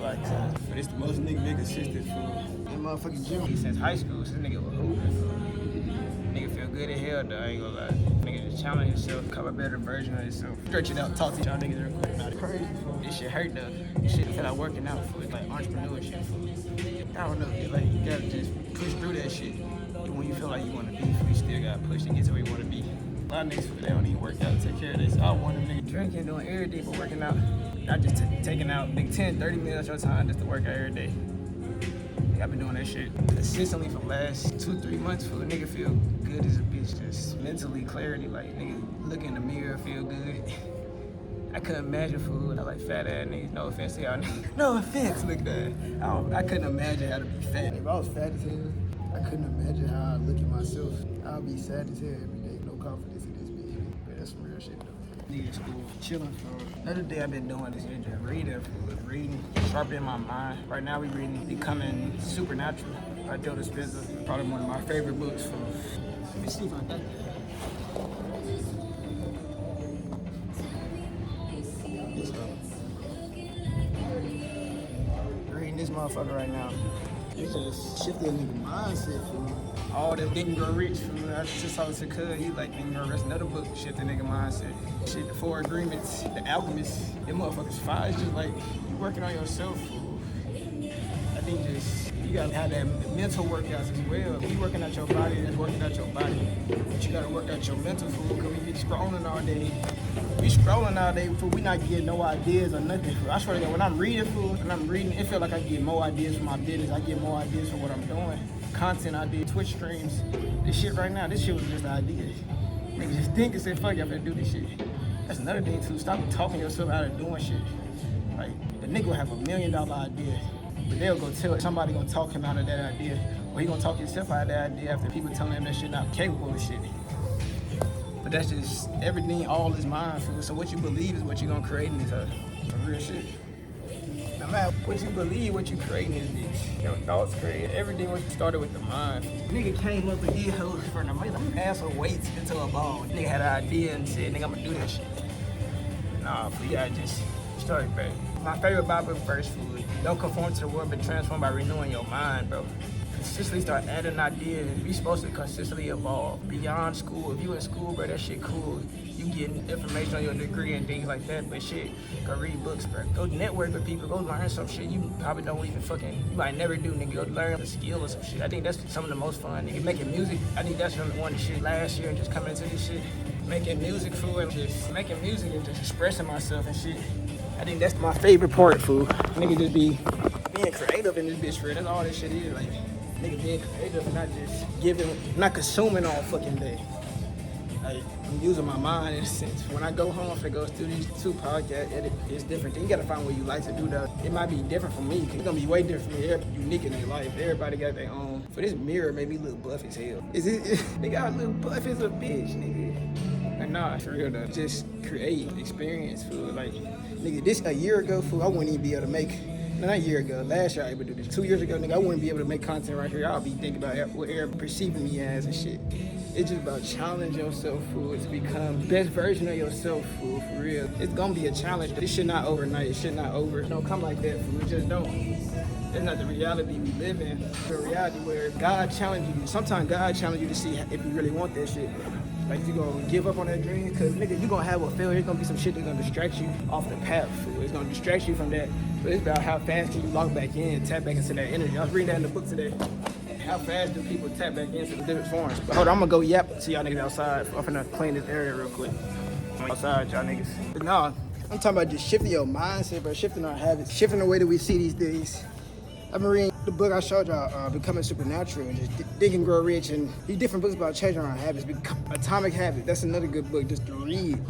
like, but it's the most nigga consistent for that motherfucking gym. Since high school, this nigga was hooping. Nigga feel good as hell though, I ain't gonna lie. Nigga just challenge himself, become a better version of himself. Stretch it out, talk to y'all niggas real quick. Not crazy. This shit hurt though. This shit feel like working out for like entrepreneurship for. I don't know, like you gotta just push through that shit. Even when you feel like you wanna be, you still gotta push to get to where you wanna be. A lot of niggas, they don't even work out to take care of this. I want them niggas drinking, doing every day for working out. Not just taking out like 10, 30 minutes of your time just to work out every day. I've been doing that shit consistently for the last 2-3 months. For a nigga feel good as a bitch, just mentally clarity. Like nigga look in the mirror, feel good. I couldn't imagine food. I like fat ass niggas. No offense to y'all niggas. No offense, look at that. I couldn't imagine how to be fat. If I was fat as hell, I couldn't imagine how I'd look at myself. I'd be sad as hell every day. No confidence in this bitch. But that's some real shit though. Nigga school, chilling for another day. I've been doing this shit, just reading, sharpening my mind. Right now we reading Becoming Supernatural by Joe Dispenza. Probably one of my favorite books. Let me see if I got that. Reading this motherfucker right now. It just shifted a nigga mindset for me. All them Think and Grow Rich from I just talking to Cuz, he like Think and Grow Rich, another book, shift the nigga mindset. Shit, the 4 Agreements, The Alchemist, them motherfuckers fire. It's just like you working on yourself. I think just you gotta have that mental workouts as well. If you working out your body, that's working out your body. But you gotta work out your mental food, cause we be scrolling all day. We scrolling all day, fool. We not getting no ideas or nothing. Fool. I swear to God, when I'm reading, it feel like I get more ideas for my business. I get more ideas for what I'm doing. Content ideas, Twitch streams. This shit right now, this shit was just an idea. Niggas just think and say, fuck, y'all finna do this shit. That's another thing too. Stop talking yourself out of doing shit. Like, the nigga will have $1 million idea, but they'll go tell somebody gonna talk him out of that idea, or he gonna talk himself out of that idea after people telling him that shit not capable of shit. But that's just everything, all is mindful. So what you believe is what you gonna create in this earth. For real shit. No matter what you believe, what you create in this bitch. Your thoughts create. Everything was started with the mind. Nigga came up with these hoes for them. I'm gonna add some weights into a ball. Nigga had an idea and said, nigga, I'm gonna do that shit. Nah, but you gotta just start, bro. My favorite Bible verse, food. Don't conform to the world, but transform by renewing your mind, bro. Consistently start adding ideas. We supposed to consistently evolve beyond school. If you in school, bro, that shit cool. You getting information on your degree and things like that, but shit, go read books, bro. Go network with people. Go learn some shit you probably don't even you might never do, nigga. Go learn a skill or some shit. I think that's some of the most fun, nigga. Making music. I think that's one of the shit last year and just coming into this shit. Making music, fool, and just making music and just expressing myself and shit. I think that's my favorite part, fool. Nigga just be being creative in this bitch, for that's all this shit is, like. Nigga being creative and not just not consuming all fucking day. Like, I'm using my mind in a sense. When I go home, if I go through these 2 podcasts, it's different. You gotta find what you like to do though. It might be different from me, cause it's gonna be way different from me. Everybody unique in their life. Everybody got their own. For this mirror made me look buff as hell. They got a little buff as a bitch, nigga. Like, nah, for real though. Just create experience, fool. Like, nigga, this a year ago, fool, I wouldn't even be able to make. Not a year ago, last year I able to do this. 2 years ago, nigga, I wouldn't be able to make content right here. I'll be thinking about what everybody perceiving me as and shit. It's just about challenge yourself, fool, to become the best version of yourself, fool, for real. It's gonna be a challenge. This shit not overnight. It shit not over. It don't come like that, fool. It just don't. That's not the reality we live in. It's a reality where God challenges you. Sometimes God challenges you to see if you really want that shit. Like, you gonna give up on that dream? Cause nigga, you gonna have a failure. It's gonna be some shit that's gonna distract you off the path, fool. It's gonna distract you from that. But it's about how fast can you log back in, tap back into that energy. I was reading that in the book today. How fast do people tap back into the different forms? But hold on, I'm gonna go yap to y'all niggas outside. I'm finna clean this area real quick. I'm outside, y'all niggas. But nah, I'm talking about just shifting your mindset, bro. Shifting our habits, shifting the way that we see these days. I've been reading the book I showed y'all, Becoming Supernatural, and just Think and Grow Rich, and these different books about changing our habits. Atomic Habits, that's another good book just to read.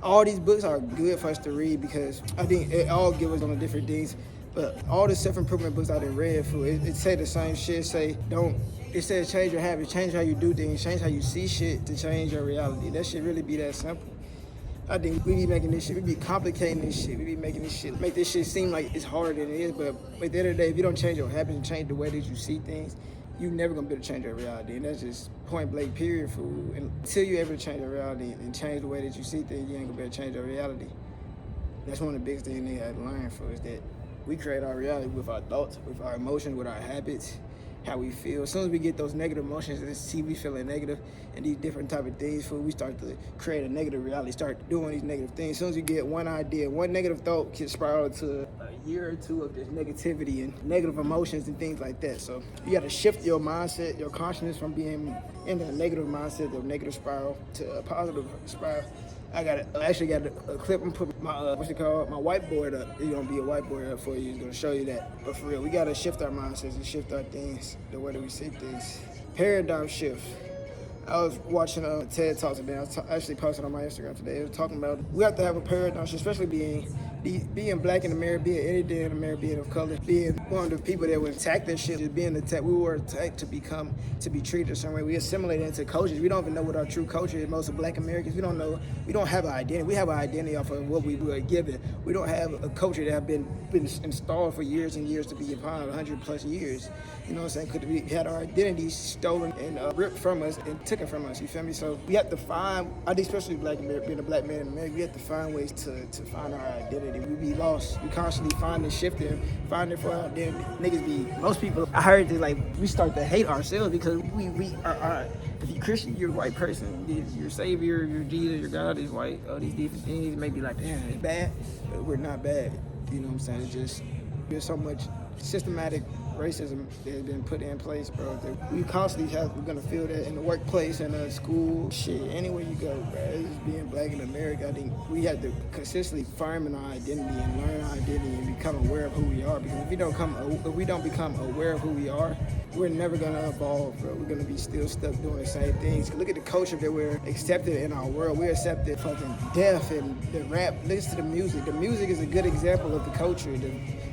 All these books are good for us to read because I think it all gives us on the different things. But all the self-improvement books I done read, it say the same shit. It says change your habits, change how you do things, change how you see shit to change your reality. That shit really be that simple. I think we be making this shit, we be complicating this shit, we be making this shit, make this shit seem like it's harder than it is, but at the end of the day, if you don't change your habits and change the way that you see things, you never gonna be able to change your reality, and that's just point blank period, fool. And until you ever change your reality and change the way that you see things, you ain't gonna be able to change your reality. That's one of the biggest things they had to learn, for is that We create our reality with our thoughts, with our emotions, with our habits, how we feel. As soon as we get those negative emotions and see we feeling negative and these different type of things, we start to create a negative reality, start doing these negative things. As soon as you get one idea, one negative thought can spiral to a year or two of this negativity and negative emotions and things like that. So you got to shift your mindset, your consciousness from being in a negative mindset, the negative spiral, to a positive spiral. I actually got a clip and put my my whiteboard up. It's gonna be a whiteboard up for you. It's gonna show you that. But for real, we gotta shift our mindsets and shift our things, the way that we see things. Paradigm shift. I was watching a TED Talk today. I was actually posted on my Instagram today. It was talking about we have to have a paradigm shift, especially being black in America, being any day in America, being of color, being one of the people that would attack that shit, just being attacked. We were attacked to be treated a certain way. We assimilated into cultures. We don't even know what our true culture is. Most of black Americans, we don't know. We don't have an identity. We have an identity off of what we were given. We don't have a culture that have been installed for years and years to be upon 100+ years. You know what I'm saying? Because we had our identity stolen and ripped from us and taken from us. You feel me? So we have to find, I think especially black America, being a black man in America, we have to find ways to find our identity. We be lost. We constantly find and shifting, finding for our identity. Niggas be, most people, I heard that like we start to hate ourselves because we are if you're Christian, you're a white person. Your Savior, your Jesus, your God is white. All these different things may be like, damn, it's bad, but we're not bad. You know what I'm saying? It's just, there's so much systematic racism that has been put in place, bro. That we constantly we're gonna feel that in the workplace, in the school, shit, anywhere you go, bro. It's just being black in America. I think we have to consistently firm in our identity and learn our identity and become aware of who we are. Because if we don't become aware of who we are, we're never gonna evolve, bro. We're gonna be still stuck doing the same things. Look at the culture that we're accepted in our world. We're accepted fucking death and the rap. Listen to the music. The music is a good example of the culture.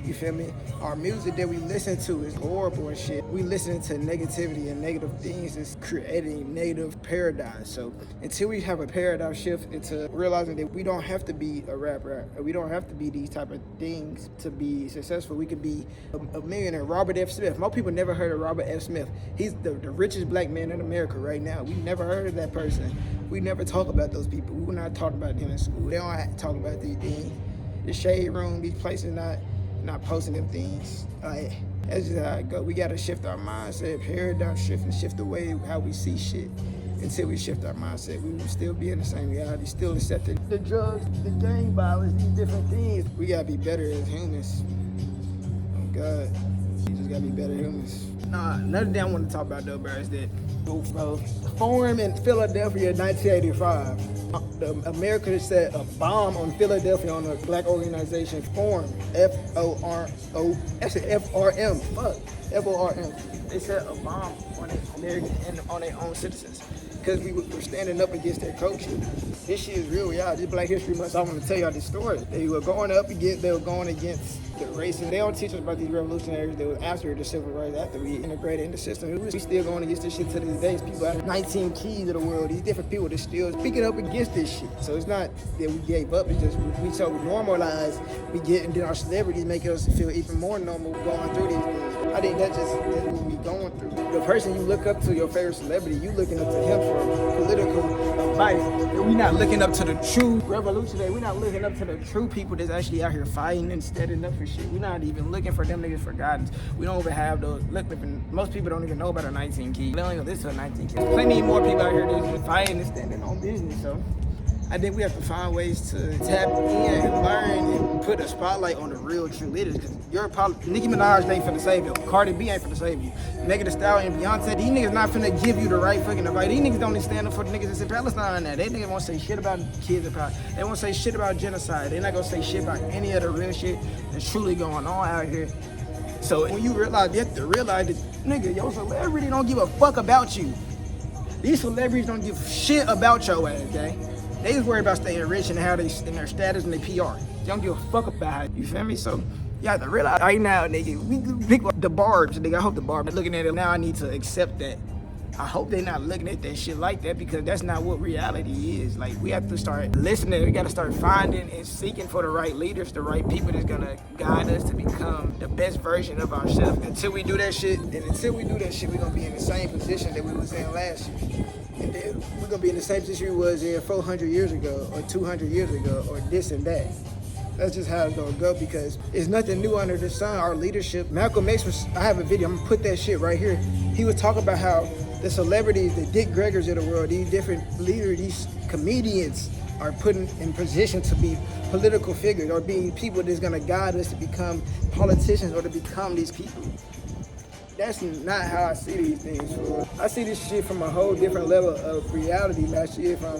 You feel me? Our music that we listen to is horrible and shit. We listen to negativity and negative things is creating negative paradigms. So until we have a paradigm shift into realizing that we don't have to be a rapper, we don't have to be these type of things to be successful. We could be a millionaire. Robert F. Smith. Most people never heard of Robert F. Smith. He's the richest black man in America right now. We never heard of that person. We never talk about those people. We were not talking about them in school. They don't have to talk about these things. The shade room, these places not posting them things. Like, that's just how it go. We gotta shift our mindset, paradigm shift, and shift the way how we see shit. Until we shift our mindset, we will still be in the same reality, still accepting the drugs, the gang violence, these different things. We gotta be better as humans. Oh God, we just gotta be better humans. Another thing I want to talk about though, bro, is that formed in Philadelphia in 1985. America set a bomb on Philadelphia on a black organization formed F-O-R-O. Actually F-R-M. Fuck. F-O-R-M. They set a bomb on Americans and on their own citizens because we were standing up against their culture. This shit is real, y'all. This Black History Month, I want to tell y'all this story. They were going against the racism. They don't teach us about these revolutionaries that was after the civil rights, after we integrated in the system. We still going against this shit to this day. People out of 19 keys of the world, these different people that still speaking up against this shit. So it's not that we gave up, it's just we so normalized, and then our celebrities make us feel even more normal going through these things. I think that's what we going through. The person you look up to, your favorite celebrity, you looking up to him for political advice. We're not looking up to the true revolutionary. We're not looking up to the true people that's actually out here fighting and standing up for shit. We're not even looking for them niggas for guidance. We don't even have those. Most people don't even know about a 19 key. They don't even listen to a 19 key. Plenty more people out here that's fighting and standing on business. So I think we have to find ways to tap in and learn and put a spotlight on the real true leaders. Because Nicki Minaj ain't finna save you. Cardi B ain't finna save you. Megan Thee Stallion and Beyonce, these niggas not finna give you the right fucking advice. These niggas don't even stand up for the niggas that's in Palestine now. They niggas won't say shit about kids in Palestine. They won't say shit about genocide. They're not gonna say shit about any of the real shit that's truly going on out here. So when you realize, you have to realize that, nigga, your celebrity don't give a fuck about you. These celebrities don't give shit about your ass, okay? They just worry about staying rich and how they in their status and their PR. They don't give a fuck about it. You feel me? So you have to realize right now, nigga, we pick the barbs, nigga. I hope the barbs looking at it now. I need to accept that. I hope they're not looking at that shit like that because that's not what reality is. Like, we have to start listening. We got to start finding and seeking for the right leaders, the right people that's gonna guide us to become the best version of ourselves. Until we do that shit, we're gonna be in the same position that we was in last year. And then we're gonna be in the same position we was in 400 years ago or 200 years ago or this and that. That's just how it's gonna go because it's nothing new under the sun. Our leadership, Malcolm X was, I have a video, I'm gonna put that shit right here. He was talking about how the celebrities, the Dick Gregors of the world, these different leaders, these comedians are put in position to be political figures or being people that's gonna guide us to become politicians or to become these people. That's not how I see these things. Bro. I see this shit from a whole different level of reality. That shit from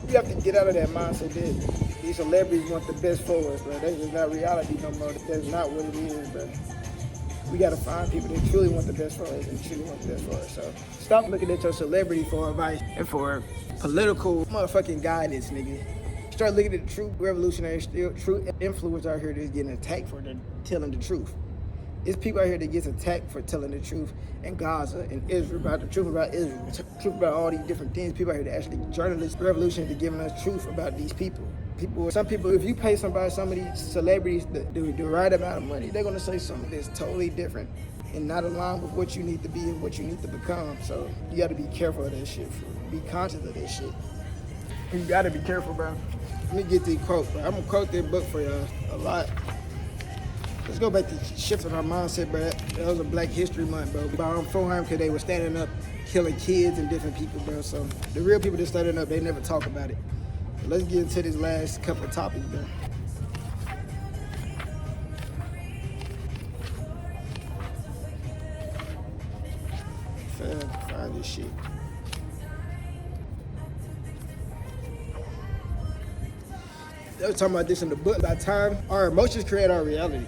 you have to get out of that mindset that these celebrities want the best for us, bro. That's just not reality no more. That's not what it is, bro. We gotta find people that truly want the best for us and truly want the best for us. So stop looking at your celebrity for advice and for political motherfucking guidance, nigga. Start looking at the true revolutionaries, true influencers out here that's getting attacked for telling the truth. It's people out here that gets attacked for telling the truth in Gaza and Israel, about the truth about Israel, the truth about all these different things. People out here that actually journalists, revolutionaries, that giving us truth about these people. Some people, if you pay somebody, some of these celebrities the right amount of money, they're gonna say something that's totally different and not aligned with what you need to be and what you need to become. So you gotta be careful of that shit. Be conscious of that shit. You gotta be careful, bro. Let me get these quotes, bro. I'm gonna quote this book for y'all a lot. Let's go back to shifting our mindset, bro. That was a Black History Month, bro. I'm for him because they were standing up, killing kids and different people, bro. So the real people that standing up, they never talk about it. So let's get into this last couple of topics, bro. Find this shit. They were talking about this in the book. By time, our emotions create our reality.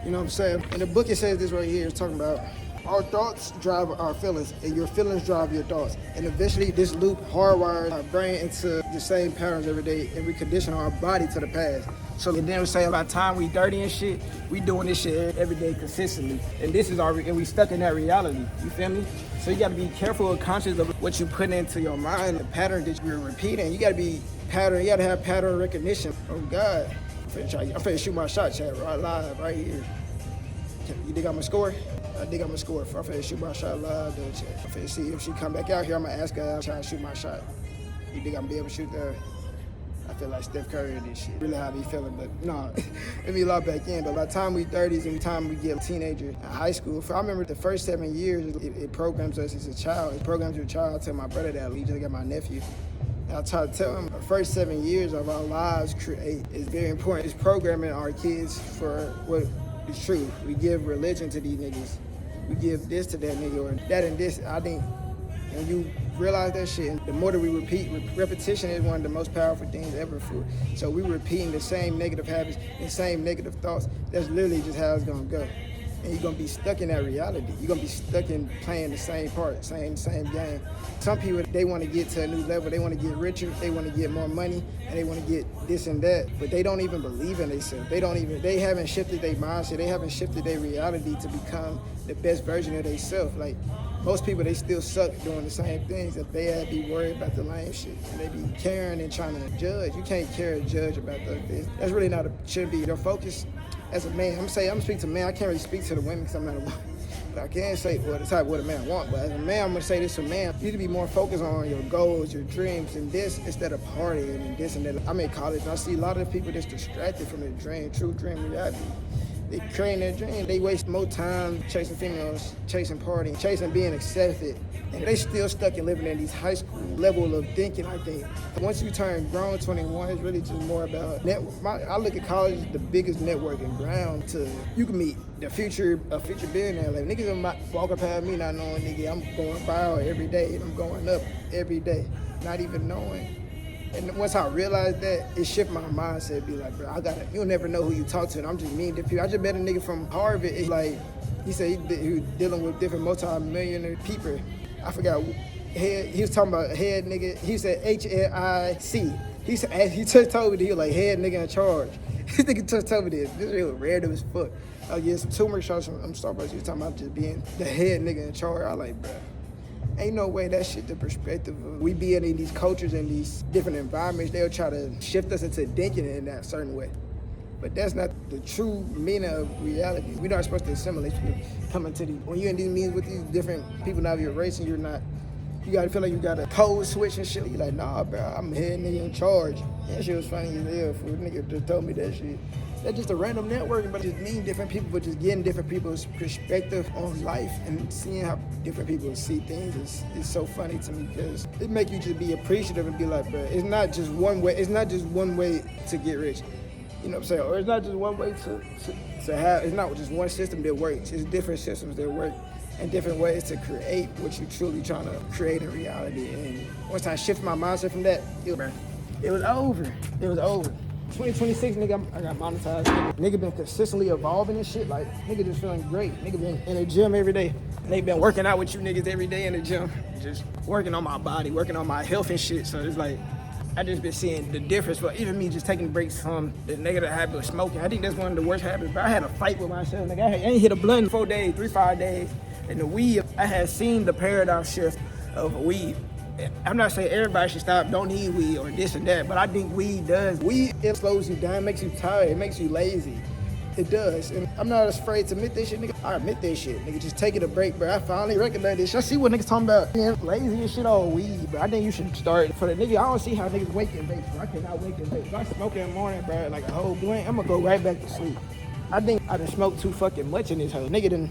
You know what I'm saying? In the book, it says this right here. It's talking about our thoughts drive our feelings, and your feelings drive your thoughts. And eventually, this loop hardwires our brain into the same patterns every day, and we condition our body to the past. So and then we say by the time we dirty and shit, we doing this shit every day consistently. And this is and we stuck in that reality. You feel me? So you gotta be careful and conscious of what you put into your mind, the pattern that you're repeating. You gotta have pattern recognition. Oh God. I'm finna shoot my shot, chat, right live, right here. You think I'm gonna score? I think I'm gonna score. I'm finna shoot my shot live, though, chat. I'm finna see if she come back out here, I'm gonna ask her, I'm trying to shoot my shot. You think I'm gonna be able to shoot there? I feel like Steph Curry and this shit. Really how I be feeling, but no, let me lock back in. But by the time we 30s and the time we get a teenager in high school, I remember the first 7 years, it programs us as a child. It programs your child. I tell my brother that, he just got my nephew. I try to tell them the first 7 years of our lives is very important. It's programming our kids for what is true. We give religion to these niggas. We give this to that nigga or that and this. I think when you realize that shit, the more that we repeat, repetition is one of the most powerful things ever for. So we repeating the same negative habits, the same negative thoughts. That's literally just how it's gonna go. And you're gonna be stuck in that reality. You're gonna be stuck in playing the same part, same game. Some people, they wanna get to a new level, they wanna get richer, they wanna get more money, and they wanna get this and that, but they don't even believe in themselves. They haven't shifted their mindset, they haven't shifted their reality to become the best version of themselves. Like, most people, they still suck doing the same things if they had to be worried about the lame shit. And they be caring and trying to judge. You can't care and judge about those things. That's really shouldn't be your focus. As a man, I'm gonna speak to men. I can't really speak to the women because I'm not a woman. But I can say, well, the type of what a man wants. But as a man, I'm gonna say this to a man. You need to be more focused on your goals, your dreams, and this instead of partying and this and that. I'm in college and I see a lot of people that's distracted from their dream, true dream reality. They creating their dream. They waste more time chasing females, chasing partying, chasing being accepted. And they still stuck in living in these high school level of thinking, I think. Once you turn grown 21, it's really just more about network. I look at college as the biggest networking ground you can meet a future billionaire. Like, niggas walking past me not knowing, nigga, I'm going viral every day and I'm going up every day, not even knowing. And once I realized that, it shifted my mindset. Be like, bro, you'll never know who you talk to. And I'm just meeting different people. I just met a nigga from Harvard. It's like, he said he was dealing with different multi-millionaire people. I forgot. He was talking about head nigga. He said HNIC. He just told me that he was like head nigga in charge. This nigga just told me this. This shit was random as fuck. I get some turmeric shots from Starbucks. He was talking about just being the head nigga in charge. I like, bro. Ain't no way that shit the perspective of we be in these cultures and these different environments, they'll try to shift us into thinking in that certain way. But that's not the true meaning of reality. We're not supposed to assimilate. Coming to when you're in these meetings with these different people of your race and you're not You gotta feel like you got a code switch and shit. You like, nah, bro, I'm head nigga in charge. That shit was funny as hell. For a nigga just told me that shit. That's just a random networking, but just meeting different people, but just getting different people's perspective on life and seeing how different people see things is so funny to me because it make you just be appreciative and be like, bro, it's not just one way. It's not just one way to get rich. You know what I'm saying? Or it's not just one way to have. It's not just one system that works. It's different systems that work and different ways to create what you're truly trying to create in reality. And once I shift my mindset from that, it was over. It was over. 2026, nigga, I got monetized. Nigga been consistently evolving and shit. Like, nigga just feeling great. Nigga been in the gym every day. Nigga been working out with you niggas every day in the gym. Just working on my body, working on my health and shit. So it's like, I just been seeing the difference. For even me just taking breaks from the negative habit of smoking. I think that's one of the worst habits. But I had a fight with myself. Nigga, I ain't hit a blunt in 4 days, 3-5 days. And the weed, I had seen the paradigm shift of weed. I'm not saying everybody should stop, don't need weed or this and that, but I think weed does. Weed, it slows you down, makes you tired, it makes you lazy. It does. And I'm not afraid to admit this shit, nigga. I admit this shit, nigga. Just take it a break, bro. I finally recognize this. I see what niggas talking about. Man, lazy and shit on weed, bro. I think you should start. For the nigga, I don't see how niggas wake and vape, bro. I cannot wake and vape. If I smoke in the morning, bro, like a whole blunt, I'm gonna go right back to sleep. I think I done smoked too fucking much in this hoe. Nigga done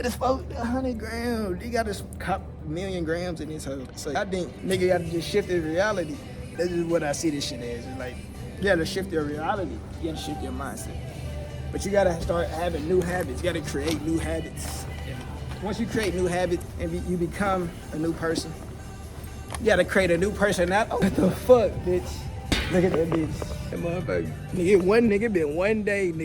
smoked 100 grams. He got to cop 1,000,000 grams in this hoe. So I think nigga got to just shift his reality. That's just what I see this shit as. It's like, you got to shift your reality. You got to shift your mindset. But you got to start having new habits. You got to create new habits. And once you create new habits and you become a new person, you got to create a new person. Not, oh, what the fuck, bitch? Look at that bitch. That motherfucker. Nigga, one nigga been one day, nigga.